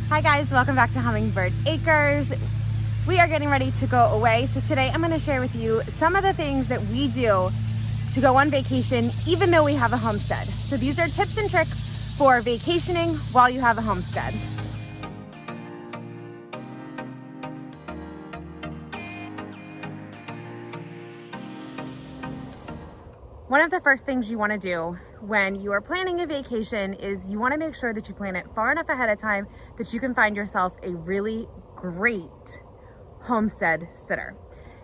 Hi guys, welcome back to Hummingbird Acres. We are getting ready to go away. So today I'm going to share with you some of the things that we do to go on vacation even though we have a homestead. So these are tips and tricks for vacationing while you have a homestead. One of the first things you want to do when you are planning a vacation is you want to make sure that you plan it far enough ahead of time that you can find yourself a really great homestead sitter.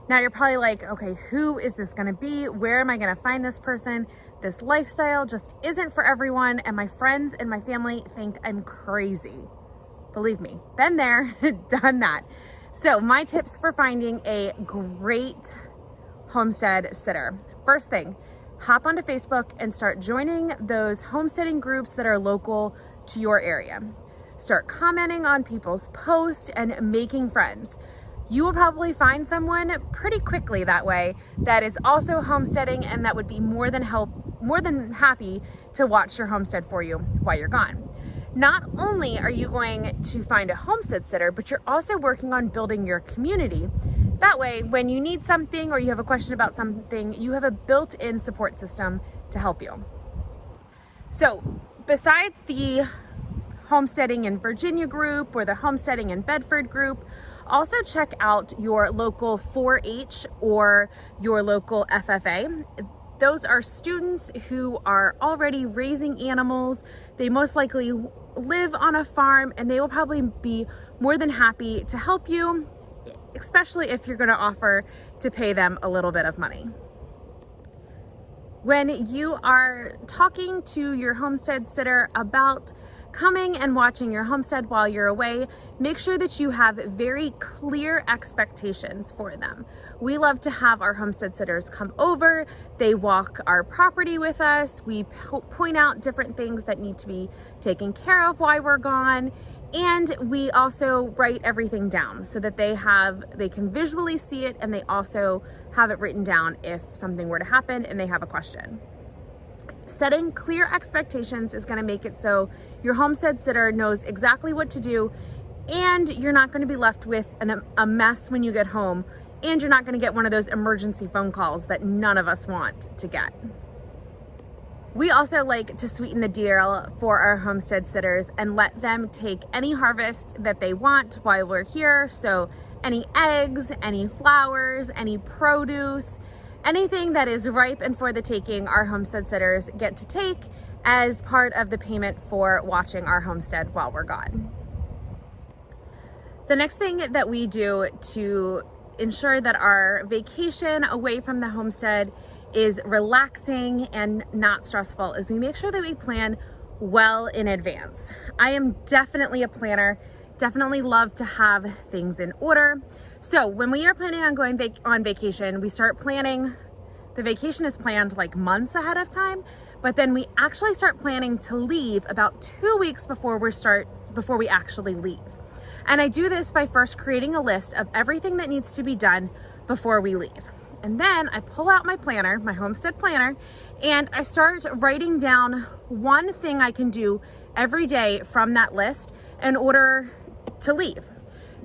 Now you're probably like, okay, who is this going to be? Where am I going to find this person? This lifestyle just isn't for everyone, and my friends and my family think I'm crazy. Believe me, been there, done that. So my tips for finding a great homestead sitter. First thing, hop onto Facebook and start joining those homesteading groups that are local to your area. Start commenting on people's posts and making friends. You will probably find someone pretty quickly that way that is also homesteading and that would be more than happy to watch your homestead for you while you're gone. Not only are you going to find a homestead sitter, but you're also working on building your community. That way, when you need something or you have a question about something, you have a built-in support system to help you. So besides the homesteading in Virginia group or the homesteading in Bedford group, also check out your local 4-H or your local FFA. Those are students who are already raising animals. They most likely live on a farm and they will probably be more than happy to help you, especially if you're going to offer to pay them a little bit of money. When you are talking to your homestead sitter about coming and watching your homestead while you're away, make sure that you have very clear expectations for them. We love to have our homestead sitters come over, they walk our property with us, we point out different things that need to be taken care of while we're gone, and we also write everything down so that they can visually see it, and they also have it written down if something were to happen and they have a question. Setting clear expectations is going to make it so your homestead sitter knows exactly what to do, and you're not going to be left with a mess when you get home, and you're not going to get one of those emergency phone calls that none of us want to get. We also like to sweeten the deal for our homestead sitters and let them take any harvest that they want while we're here. So any eggs, any flowers, any produce, anything that is ripe and for the taking, our homestead sitters get to take as part of the payment for watching our homestead while we're gone. The next thing that we do to ensure that our vacation away from the homestead is relaxing and not stressful is we make sure that we plan well in advance. I am definitely a planner, definitely love to have things in order. So when we are planning on going on vacation, we start planning. The vacation is planned like months ahead of time, but then we actually start planning to leave about 2 weeks before we actually leave. And I do this by first creating a list of everything that needs to be done before we leave. And then I pull out my planner, my homestead planner, and I start writing down one thing I can do every day from that list in order to leave.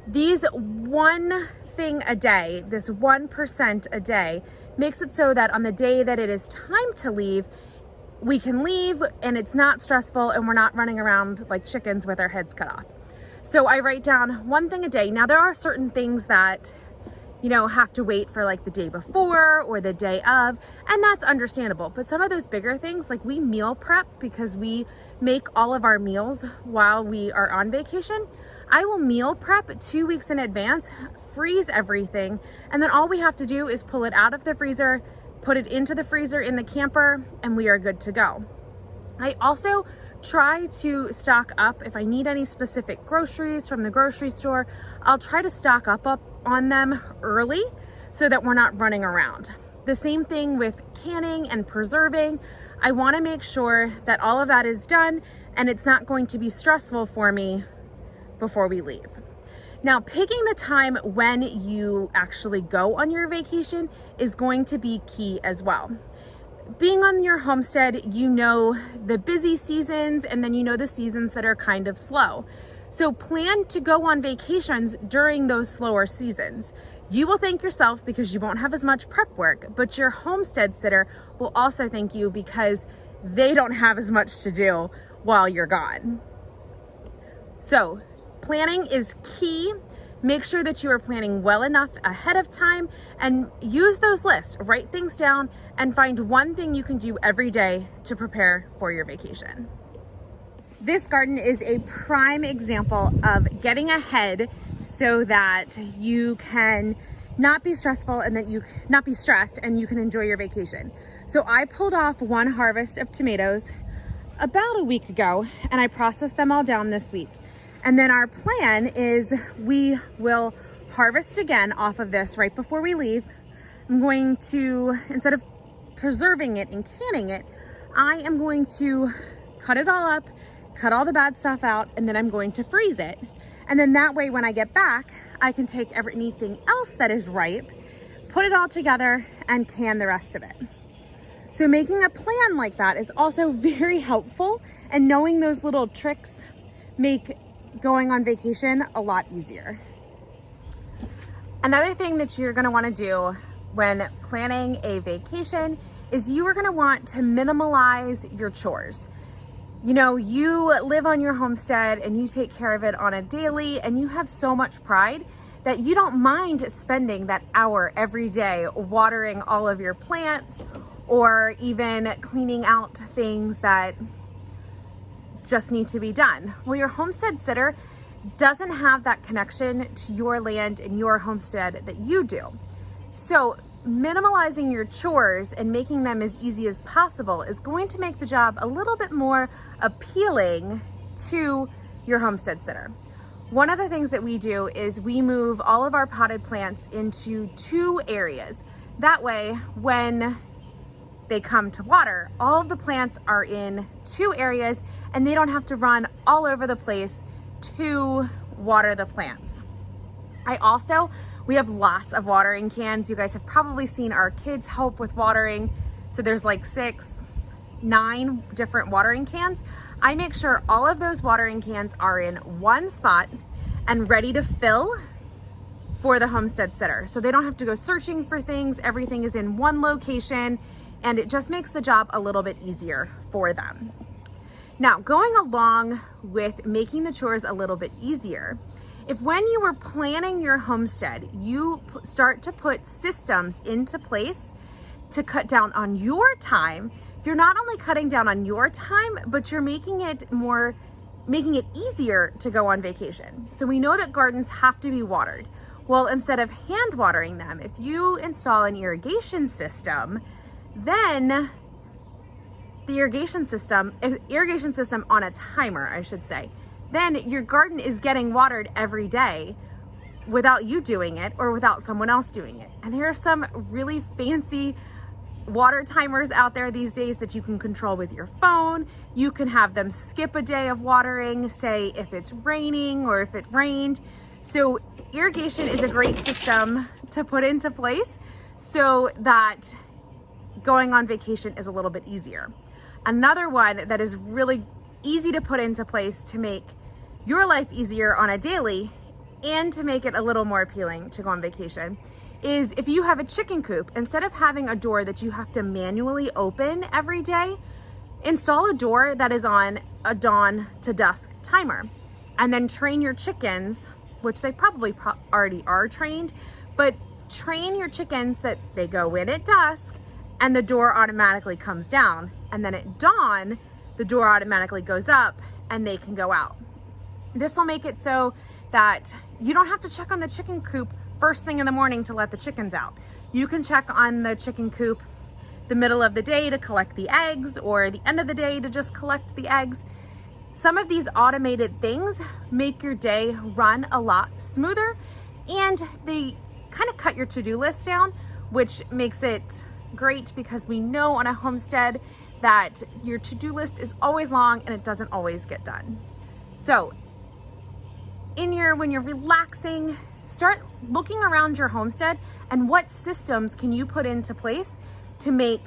These one thing a day, this 1% a day, makes it so that on the day that it is time to leave, we can leave and it's not stressful and we're not running around like chickens with our heads cut off. So I write down one thing a day. Now there are certain things that, have to wait for like the day before or the day of, and that's understandable. But some of those bigger things, like we meal prep because we make all of our meals while we are on vacation. I will meal prep 2 weeks in advance, freeze everything, and then all we have to do is pull it out of the freezer, put it into the freezer in the camper, and we are good to go. I also try to stock up if I need any specific groceries from the grocery store. I'll try to stock up on them early so that we're not running around. The same thing with canning and preserving. I want to make sure that all of that is done and it's not going to be stressful for me before we leave. Now, picking the time when you actually go on your vacation is going to be key as well. Being on your homestead, you know the busy seasons and then you know the seasons that are kind of slow. So plan to go on vacations during those slower seasons. You will thank yourself because you won't have as much prep work, but your homestead sitter will also thank you because they don't have as much to do while you're gone. So planning is key. Make sure that you are planning well enough ahead of time and use those lists. Write things down and find one thing you can do every day to prepare for your vacation. This garden is a prime example of getting ahead so that you can not be stressful and that you not be stressed and you can enjoy your vacation. So I pulled off one harvest of tomatoes about a week ago and I processed them all down this week. And then our plan is we will harvest again off of this right before we leave. I'm going to, instead of preserving it and canning it, I am going to cut it all up, cut all the bad stuff out, and then I'm going to freeze it. And then that way, when I get back, I can take anything else that is ripe, put it all together, and can the rest of it. So making a plan like that is also very helpful, and knowing those little tricks make going on vacation a lot easier. Another thing that you're gonna wanna do when planning a vacation is you are gonna want to minimalize your chores. You know, you live on your homestead and you take care of it on a daily, and you have so much pride that you don't mind spending that hour every day watering all of your plants or even cleaning out things that just need to be done. Well, your homestead sitter doesn't have that connection to your land and your homestead that you do. So minimalizing your chores and making them as easy as possible is going to make the job a little bit more appealing to your homestead sitter. One of the things that we do is we move all of our potted plants into 2 areas. That way, when they come to water, all of the plants are in 2 areas and they don't have to run all over the place to water the plants. We have lots of watering cans. You guys have probably seen our kids help with watering. So there's like 6, 9 different watering cans. I make sure all of those watering cans are in one spot and ready to fill for the homestead sitter. So they don't have to go searching for things. Everything is in one location and it just makes the job a little bit easier for them. Now, going along with making the chores a little bit easier, if when you were planning your homestead, you start to put systems into place to cut down on your time, you're not only cutting down on your time, but you're making it easier to go on vacation. So we know that gardens have to be watered. Well, instead of hand watering them, if you install an irrigation system, then the irrigation system on a timer, I should say, then your garden is getting watered every day without you doing it or without someone else doing it. And there are some really fancy water timers out there these days that you can control with your phone. You can have them skip a day of watering, say if it's raining or if it rained. So irrigation is a great system to put into place so that going on vacation is a little bit easier. Another one that is really easy to put into place to make your life easier on a daily and to make it a little more appealing to go on vacation is if you have a chicken coop, instead of having a door that you have to manually open every day, install a door that is on a dawn to dusk timer, and then train your chickens, which they probably already are trained, but train your chickens that they go in at dusk and the door automatically comes down, and then at dawn the door automatically goes up and they can go out. This will make it so that you don't have to check on the chicken coop first thing in the morning to let the chickens out. You can check on the chicken coop the middle of the day to collect the eggs, or the end of the day to just collect the eggs. Some of these automated things make your day run a lot smoother, and they kind of cut your to-do list down, which makes it great because we know on a homestead that your to-do list is always long and it doesn't always get done. So when you're relaxing, start looking around your homestead and what systems can you put into place to make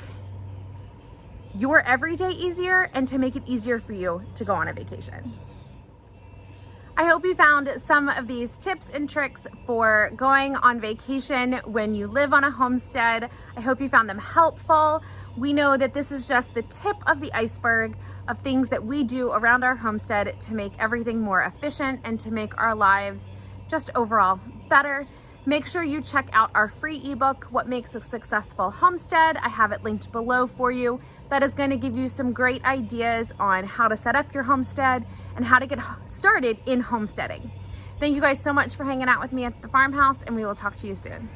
your everyday easier and to make it easier for you to go on a vacation. I hope you found some of these tips and tricks for going on vacation when you live on a homestead. I hope you found them helpful. We know that this is just the tip of the iceberg of things that we do around our homestead to make everything more efficient and to make our lives just overall better. Make sure you check out our free ebook, What Makes a Successful Homestead. I have it linked below for you. That is going to give you some great ideas on how to set up your homestead and how to get started in homesteading. Thank you guys so much for hanging out with me at the farmhouse, and we will talk to you soon.